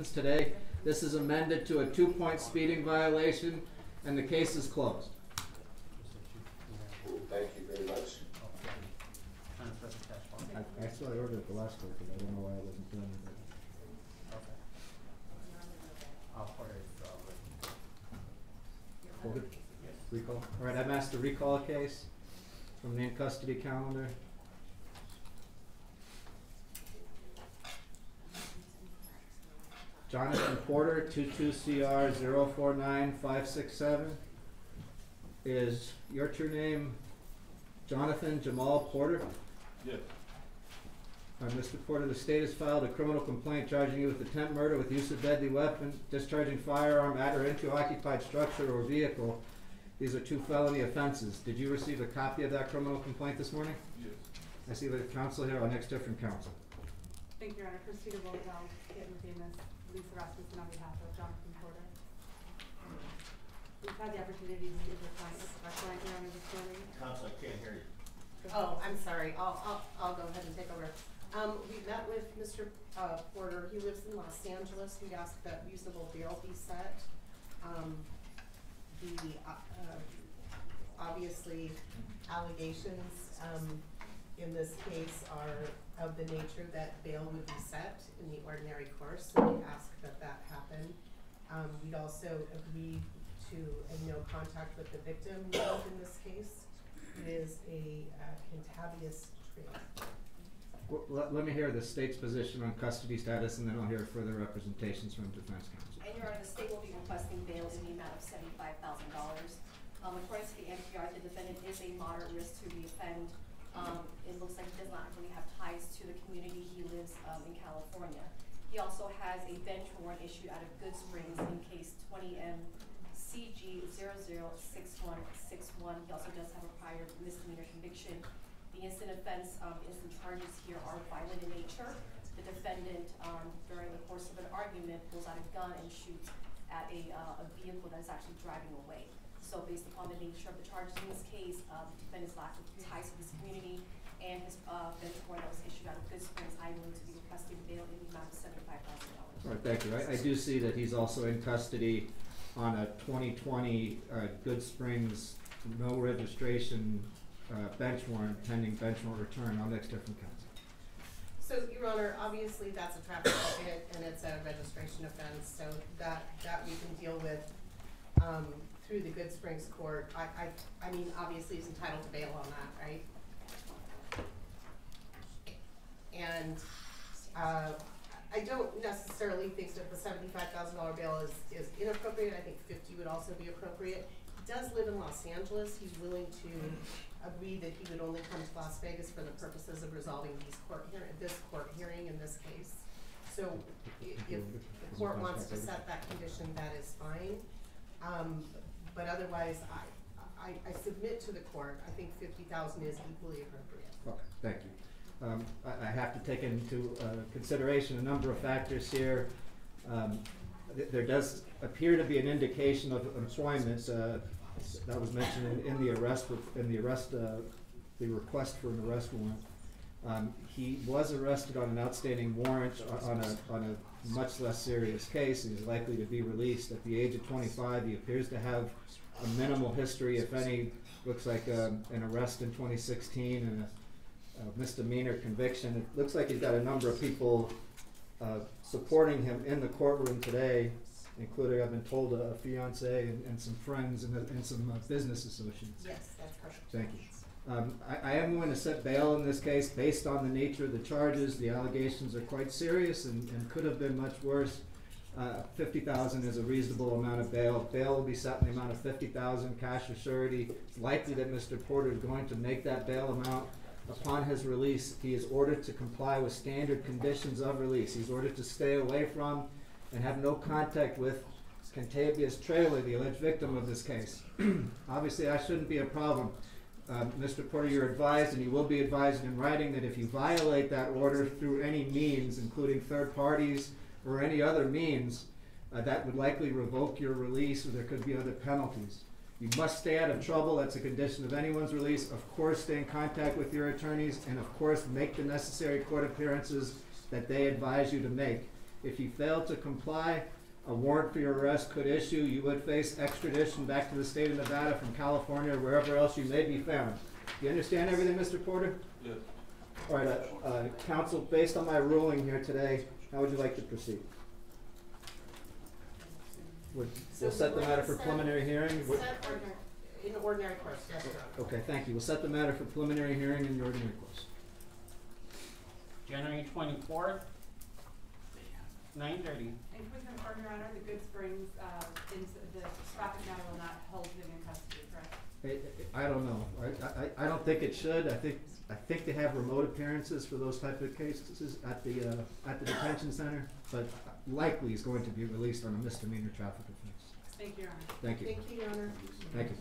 happens today. This is amended to a 2-point speeding violation, and the case is closed. Thank you very much. I saw the order at the last court, but I don't know why I wasn't doing it. Okay. Recall. All right, I'm asked to recall a case from the in-custody calendar. Jonathan Porter, 22CR 049567. Is your true name Jonathan Jamal Porter? Yes. Mr. Porter, the state has filed a criminal complaint charging you with attempt murder with use of deadly weapon, discharging firearm at or into occupied structure or vehicle. These are 2 felony offenses. Did you receive a copy of that criminal complaint this morning? Yes. I see the counsel here. Our next different counsel. Thank you, Your Honor. Christina Rosenthal, getting with Amos, Lisa Rasmussen on behalf of Jonathan Porter. We've had the opportunity to meet with our client, Your Honor, this morning. Counsel, I can't hear you. Oh, I'm sorry. I'll go ahead and take over. We met with Mr. Porter. He lives in Los Angeles. We asked that reasonable bail be set. Obviously allegations in this case are of the nature that bail would be set in the ordinary course, so we ask that that happen. We'd also agree to no contact with the victim involved in this case. It is a contagious trait. Well, let me hear the state's position on custody status, and then I'll hear further representations from defense counsel. And Your Honor, the state will be requesting bail in the amount of $75,000. According to the NPR, the defendant is a moderate risk to reoffend. It looks like he does not really have ties to the community. He lives in California. He also has a bench warrant issued out of Good Springs in case 20M-CG006161. He also does have a prior misdemeanor conviction. The instant offense, instant charges here are violent in nature. The defendant, during the course of an argument, pulls out a gun and shoots at a vehicle that is actually driving away. So based upon the nature of the charges in this case, the defendant's lack of ties to this community and his bench warrant that was issued out of Good Springs, I'm going to be requesting bail in the amount of $75,000. All right, thank you. I do see that he's also in custody on a 2020 Good Springs no registration bench warrant pending bench warrant return. I'll next different counsel. So, Your Honor, obviously that's a traffic ticket and it's a registration offense, so that we can deal with through the Good Springs court. I mean, obviously he's entitled to bail on that, right? And I don't necessarily think that the $75,000 bail is inappropriate. I think $50,000 would also be appropriate. He does live in Los Angeles. He's willing to agree that he would only come to Las Vegas for the purposes of resolving this court hearing in this case. So if the court wants to set that condition, that is fine. But otherwise, I submit to the court. I think $50,000 is equally appropriate. Okay, thank you. I have to take into consideration a number of factors here. There does appear to be an indication of employment that was mentioned in the arrest, the request for an arrest warrant. He was arrested on an outstanding warrant on a much less serious case. He's likely to be released at the age of 25. He appears to have a minimal history, if any. Looks like an arrest in 2016 and a misdemeanor conviction. It looks like he's got a number of people supporting him in the courtroom today, including, I've been told, a fiance and some friends and some business associates. Yes, that's correct. Thank you. I am going to set bail in this case based on the nature of the charges. The allegations are quite serious and could have been much worse. $50,000 is a reasonable amount of bail. Bail will be set in the amount of $50,000 cash or surety. It's likely that Mr. Porter is going to make that bail amount. Upon his release, he is ordered to comply with standard conditions of release. He's ordered to stay away from and have no contact with Cantabia's trailer, the alleged victim of this case. Obviously, that shouldn't be a problem. Mr. Porter, you're advised, and you will be advised in writing, that if you violate that order through any means, including third parties or any other means, that would likely revoke your release, or there could be other penalties. You must stay out of trouble. That's a condition of anyone's release. Of course, stay in contact with your attorneys, and of course, make the necessary court appearances that they advise you to make. If you fail to comply, a warrant for your arrest could issue. You would face extradition back to the state of Nevada from California or wherever else you may be found. Do you understand everything, Mr. Porter? Yes. All right, counsel, based on my ruling here today, how would you like to proceed? We'll set the matter for preliminary hearing. In ordinary course, yes, Your Honor. Okay, thank you. We'll set the matter for preliminary hearing in the ordinary course. January 24th, 9:30. And can we confirm, Your Honor, the Good Springs, the traffic matter will not hold him in custody, correct? I don't know. I don't think it should. I think they have remote appearances for those type of cases at the detention center, but likely is going to be released on a misdemeanor traffic offense. Thank you, Your Honor. Thank you. Thank you, Your Honor. Thank you.